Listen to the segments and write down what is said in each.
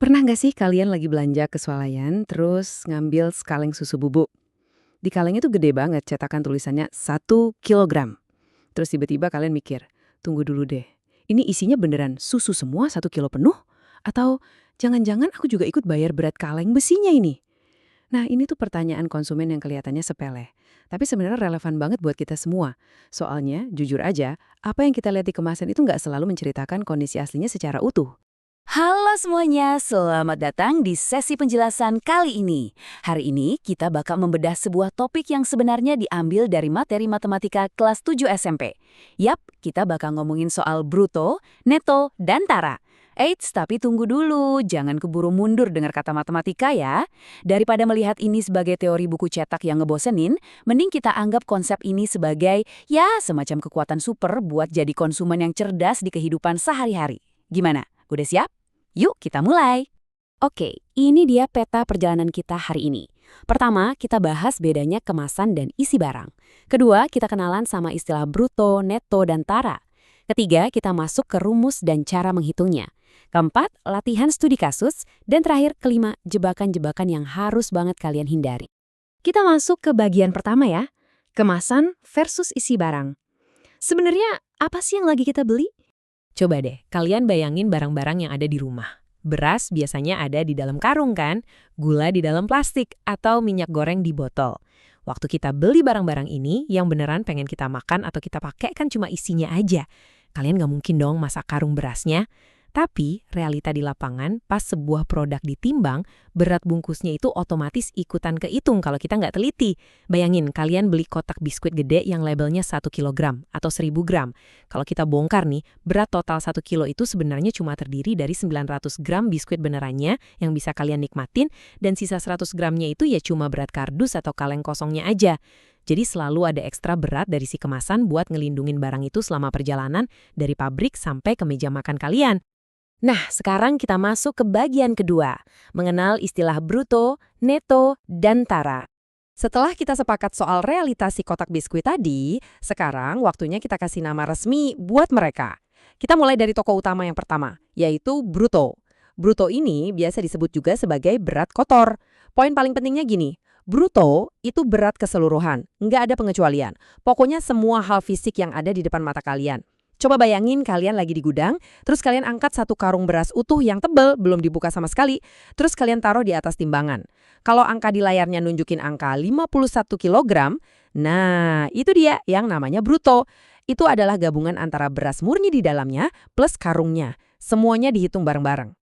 Pernah nggak sih kalian lagi belanja ke swalayan, terus ngambil sekaleng susu bubuk? Di kaleng itu gede banget, cetakan tulisannya 1 kilogram. Terus tiba-tiba kalian mikir, tunggu dulu deh, ini isinya beneran susu semua 1 kilo penuh? Atau jangan-jangan aku juga ikut bayar berat kaleng besinya ini? Nah, ini tuh pertanyaan konsumen yang kelihatannya sepele. Tapi sebenarnya relevan banget buat kita semua. Soalnya, jujur aja, apa yang kita lihat di kemasan itu nggak selalu menceritakan kondisi aslinya secara utuh. Halo semuanya, selamat datang di sesi penjelasan kali ini. Hari ini kita bakal membedah sebuah topik yang sebenarnya diambil dari materi matematika kelas 7 SMP. Yap, kita bakal ngomongin soal bruto, neto, dan tara. Eits, tapi tunggu dulu, jangan keburu mundur dengar kata matematika ya. Daripada melihat ini sebagai teori buku cetak yang ngebosenin, mending kita anggap konsep ini sebagai, ya, semacam kekuatan super buat jadi konsumen yang cerdas di kehidupan sehari-hari. Gimana? Udah siap? Yuk kita mulai. Oke, ini dia peta perjalanan kita hari ini. Pertama, kita bahas bedanya kemasan dan isi barang. Kedua, kita kenalan sama istilah bruto, neto, dan tara. Ketiga, kita masuk ke rumus dan cara menghitungnya. Keempat, latihan studi kasus. Dan terakhir, kelima, jebakan-jebakan yang harus banget kalian hindari. Kita masuk ke bagian pertama ya, kemasan versus isi barang. Sebenarnya apa sih yang lagi kita beli? Coba deh, kalian bayangin barang-barang yang ada di rumah. Beras biasanya ada di dalam karung kan, gula di dalam plastik, atau minyak goreng di botol. Waktu kita beli barang-barang ini, yang beneran pengen kita makan atau kita pakai kan cuma isinya aja. Kalian nggak mungkin dong masak karung berasnya. Tapi, realita di lapangan, pas sebuah produk ditimbang, berat bungkusnya itu otomatis ikutan kehitung kalau kita nggak teliti. Bayangin, kalian beli kotak biskuit gede yang labelnya 1 kilogram atau 1000 gram. Kalau kita bongkar nih, berat total 1 kilo itu sebenarnya cuma terdiri dari 900 gram biskuit benerannya yang bisa kalian nikmatin, dan sisa 100 gramnya itu ya cuma berat kardus atau kaleng kosongnya aja. Jadi selalu ada ekstra berat dari si kemasan buat ngelindungin barang itu selama perjalanan dari pabrik sampai ke meja makan kalian. Nah, sekarang kita masuk ke bagian kedua, mengenal istilah bruto, neto, dan tara. Setelah kita sepakat soal realitas si kotak biskuit tadi, sekarang waktunya kita kasih nama resmi buat mereka. Kita mulai dari toko utama yang pertama, yaitu bruto. Bruto ini biasa disebut juga sebagai berat kotor. Poin paling pentingnya gini, bruto itu berat keseluruhan, nggak ada pengecualian. Pokoknya semua hal fisik yang ada di depan mata kalian. Coba bayangin kalian lagi di gudang, terus kalian angkat satu karung beras utuh yang tebel, belum dibuka sama sekali, terus kalian taruh di atas timbangan. Kalau angka di layarnya nunjukin angka 51 kilogram, nah itu dia yang namanya bruto. Itu adalah gabungan antara beras murni di dalamnya plus karungnya. Semuanya dihitung bareng-bareng.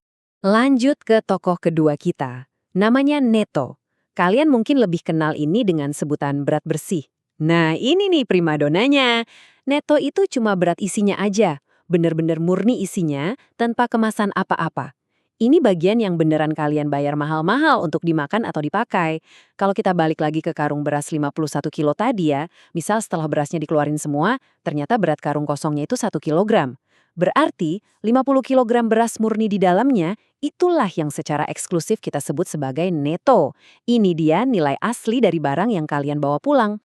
Lanjut ke tokoh kedua kita, namanya neto. Kalian mungkin lebih kenal ini dengan sebutan berat bersih. Nah ini nih primadonanya. Neto itu cuma berat isinya aja, bener-bener murni isinya tanpa kemasan apa-apa. Ini bagian yang beneran kalian bayar mahal-mahal untuk dimakan atau dipakai. Kalau kita balik lagi ke karung beras 51 kilo tadi ya, misal setelah berasnya dikeluarin semua, ternyata berat karung kosongnya itu 1 kilogram. Berarti 50 kilogram beras murni di dalamnya, itulah yang secara eksklusif kita sebut sebagai neto. Ini dia nilai asli dari barang yang kalian bawa pulang.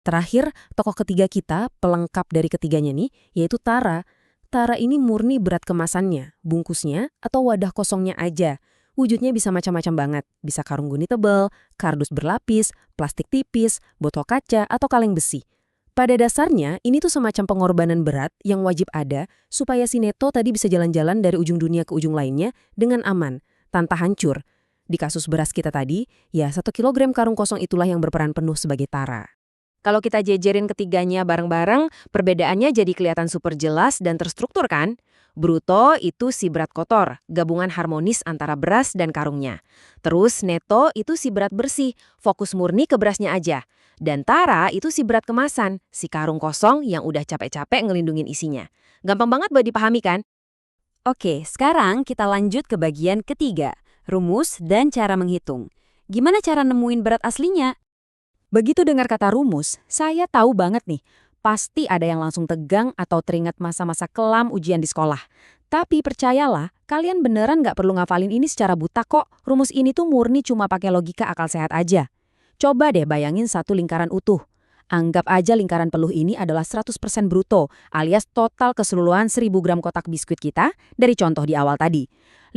Terakhir, tokoh ketiga kita, pelengkap dari ketiganya nih, yaitu tara. Tara ini murni berat kemasannya, bungkusnya, atau wadah kosongnya aja. Wujudnya bisa macam-macam banget. Bisa karung guni tebal, kardus berlapis, plastik tipis, botol kaca, atau kaleng besi. Pada dasarnya, ini tuh semacam pengorbanan berat yang wajib ada supaya si neto tadi bisa jalan-jalan dari ujung dunia ke ujung lainnya dengan aman, tanpa hancur. Di kasus beras kita tadi, ya 1 kilogram karung kosong itulah yang berperan penuh sebagai tara. Kalau kita jejerin ketiganya bareng-bareng, perbedaannya jadi kelihatan super jelas dan terstruktur kan? Bruto itu si berat kotor, gabungan harmonis antara beras dan karungnya. Terus neto itu si berat bersih, fokus murni ke berasnya aja. Dan tara itu si berat kemasan, si karung kosong yang udah capek-capek ngelindungin isinya. Gampang banget buat dipahami kan? Oke, sekarang kita lanjut ke bagian ketiga, rumus dan cara menghitung. Gimana cara nemuin berat aslinya? Begitu dengar kata rumus, saya tahu banget nih, pasti ada yang langsung tegang atau teringat masa-masa kelam ujian di sekolah. Tapi percayalah, kalian beneran nggak perlu ngafalin ini secara buta kok. Rumus ini tuh murni cuma pakai logika akal sehat aja. Coba deh bayangin satu lingkaran utuh. Anggap aja lingkaran peluh ini adalah 100% bruto, alias total keseluruhan 1000 gram kotak biskuit kita dari contoh di awal tadi.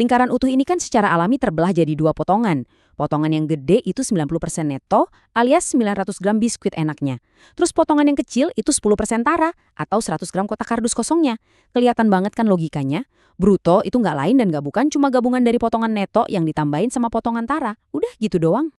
Lingkaran utuh ini kan secara alami terbelah jadi dua potongan. Potongan yang gede itu 90% neto alias 900 gram biskuit enaknya. Terus potongan yang kecil itu 10% tara atau 100 gram kotak kardus kosongnya. Kelihatan banget kan logikanya? Bruto itu nggak lain dan nggak bukan cuma gabungan dari potongan neto yang ditambahin sama potongan tara. Udah gitu doang.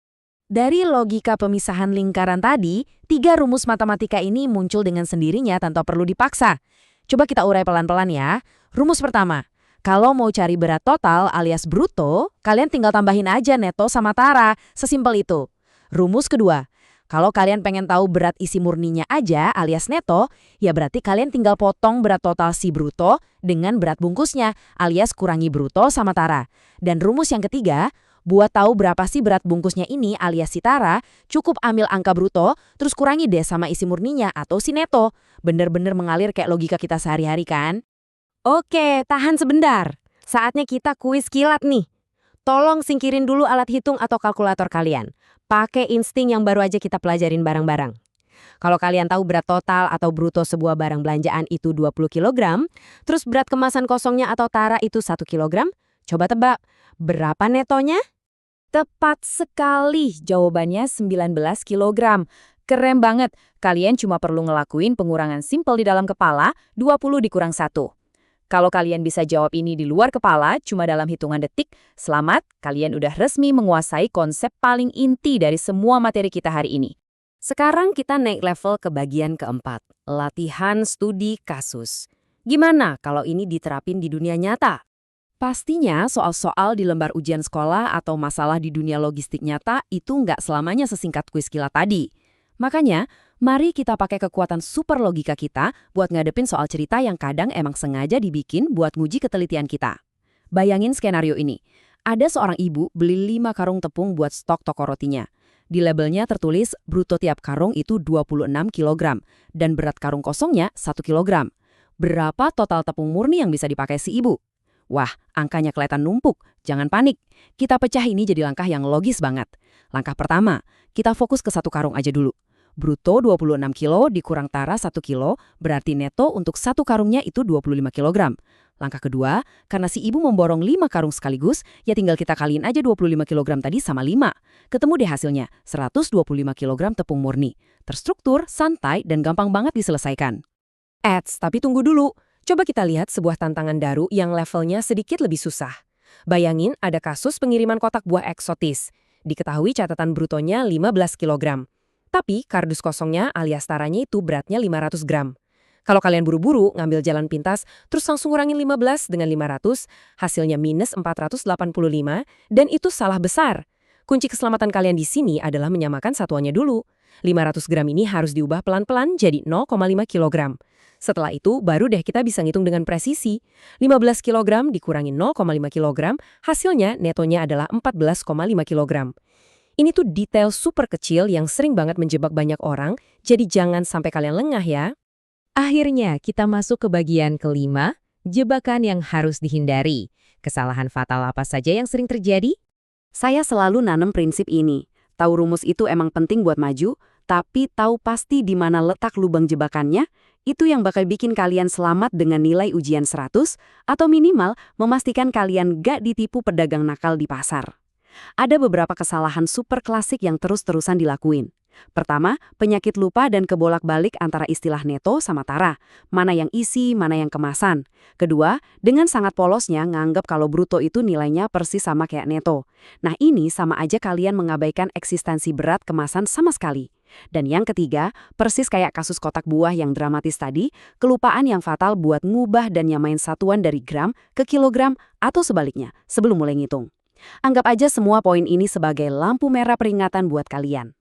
Dari logika pemisahan lingkaran tadi, 3 rumus matematika ini muncul dengan sendirinya tanpa perlu dipaksa. Coba kita urai pelan-pelan ya. Rumus pertama. Kalau mau cari berat total alias bruto, kalian tinggal tambahin aja neto sama tara, sesimpel itu. Rumus kedua, kalau kalian pengen tahu berat isi murninya aja alias neto, ya berarti kalian tinggal potong berat total si bruto dengan berat bungkusnya alias kurangi bruto sama tara. Dan rumus yang ketiga, buat tahu berapa sih berat bungkusnya ini alias si tara, cukup ambil angka bruto, terus kurangi deh sama isi murninya atau si neto. Bener-bener mengalir kayak logika kita sehari-hari kan? Oke, tahan sebentar. Saatnya kita kuis kilat nih. Tolong singkirin dulu alat hitung atau kalkulator kalian. Pakai insting yang baru aja kita pelajarin bareng-bareng. Kalau kalian tahu berat total atau bruto sebuah barang belanjaan itu 20 kg, terus berat kemasan kosongnya atau tara itu 1 kg, coba tebak, berapa netonya? Tepat sekali, jawabannya 19 kg. Keren banget, kalian cuma perlu ngelakuin pengurangan simpel di dalam kepala, 20 dikurang 1. Kalau kalian bisa jawab ini di luar kepala, cuma dalam hitungan detik, selamat, kalian udah resmi menguasai konsep paling inti dari semua materi kita hari ini. Sekarang kita naik level ke bagian keempat, latihan studi kasus. Gimana kalau ini diterapin di dunia nyata? Pastinya soal-soal di lembar ujian sekolah atau masalah di dunia logistik nyata itu nggak selamanya sesingkat kuis kilat tadi. Makanya, mari kita pakai kekuatan super logika kita buat ngadepin soal cerita yang kadang emang sengaja dibikin buat nguji ketelitian kita. Bayangin skenario ini. Ada seorang ibu beli 5 karung tepung buat stok toko rotinya. Di labelnya tertulis bruto tiap karung itu 26 kg dan berat karung kosongnya 1 kg. Berapa total tepung murni yang bisa dipakai si ibu? Wah, angkanya kelihatan numpuk. Jangan panik. Kita pecah ini jadi langkah yang logis banget. Langkah pertama, kita fokus ke 1 karung aja dulu. Bruto 26 kilo dikurang tara 1 kilo, berarti neto untuk 1 karungnya itu 25 kg. Langkah kedua, karena si ibu memborong 5 karung sekaligus, ya tinggal kita kaliin aja 25 kg tadi sama 5. Ketemu deh hasilnya, 125 kg tepung murni. Terstruktur, santai, dan gampang banget diselesaikan. Tapi tunggu dulu. Coba kita lihat sebuah tantangan daru yang levelnya sedikit lebih susah. Bayangin ada kasus pengiriman kotak buah eksotis. Diketahui catatan brutonya 15 kg. Tapi kardus kosongnya alias taranya itu beratnya 500 gram. Kalau kalian buru-buru ngambil jalan pintas, terus langsung kurangin 15 dengan 500, hasilnya minus 485, dan itu salah besar. Kunci keselamatan kalian di sini adalah menyamakan satuannya dulu. 500 gram ini harus diubah pelan-pelan jadi 0,5 kg. Setelah itu, baru deh kita bisa ngitung dengan presisi. 15 kg dikurangi 0,5 kg, hasilnya netonya adalah 14,5 kg. Ini tuh detail super kecil yang sering banget menjebak banyak orang, jadi jangan sampai kalian lengah ya. Akhirnya kita masuk ke bagian kelima, jebakan yang harus dihindari. Kesalahan fatal apa saja yang sering terjadi? Saya selalu nanam prinsip ini. Tahu rumus itu emang penting buat maju, tapi tahu pasti di mana letak lubang jebakannya, itu yang bakal bikin kalian selamat dengan nilai ujian 100, atau minimal memastikan kalian gak ditipu pedagang nakal di pasar. Ada beberapa kesalahan super klasik yang terus-terusan dilakuin. Pertama, penyakit lupa dan kebolak-balik antara istilah neto sama tara. Mana yang isi, mana yang kemasan. Kedua, dengan sangat polosnya nganggap kalau bruto itu nilainya persis sama kayak neto. Nah ini sama aja kalian mengabaikan eksistensi berat kemasan sama sekali. Dan yang ketiga, persis kayak kasus kotak buah yang dramatis tadi, kelupaan yang fatal buat ngubah dan nyamain satuan dari gram ke kilogram atau sebaliknya sebelum mulai ngitung. Anggap aja semua poin ini sebagai lampu merah peringatan buat kalian.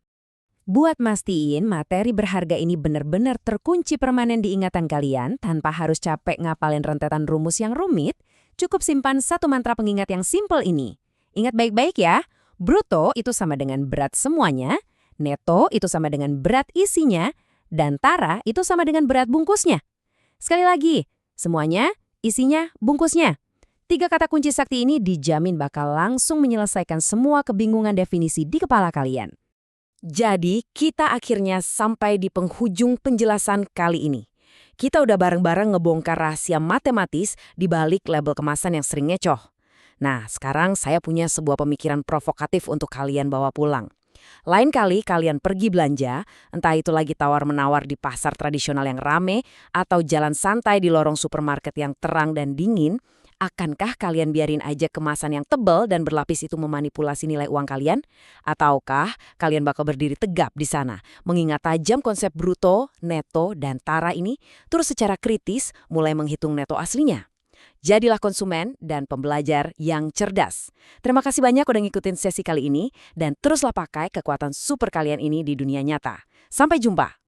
Buat mastiin materi berharga ini benar-benar terkunci permanen di ingatan kalian tanpa harus capek ngapalin rentetan rumus yang rumit, cukup simpan satu mantra pengingat yang simple ini. Ingat baik-baik ya, bruto itu sama dengan berat semuanya, neto itu sama dengan berat isinya, dan tara itu sama dengan berat bungkusnya. Sekali lagi, semuanya, isinya, bungkusnya. 3 kata kunci sakti ini dijamin bakal langsung menyelesaikan semua kebingungan definisi di kepala kalian. Jadi, kita akhirnya sampai di penghujung penjelasan kali ini. Kita udah bareng-bareng ngebongkar rahasia matematis di balik label kemasan yang sering ngecoh. Nah, sekarang saya punya sebuah pemikiran provokatif untuk kalian bawa pulang. Lain kali kalian pergi belanja, entah itu lagi tawar-menawar di pasar tradisional yang rame atau jalan santai di lorong supermarket yang terang dan dingin, akankah kalian biarin aja kemasan yang tebal dan berlapis itu memanipulasi nilai uang kalian? Ataukah kalian bakal berdiri tegap di sana, mengingat tajam konsep bruto, neto, dan tara ini, terus secara kritis mulai menghitung neto aslinya? Jadilah konsumen dan pembelajar yang cerdas. Terima kasih banyak udah ngikutin sesi kali ini, dan teruslah pakai kekuatan super kalian ini di dunia nyata. Sampai jumpa!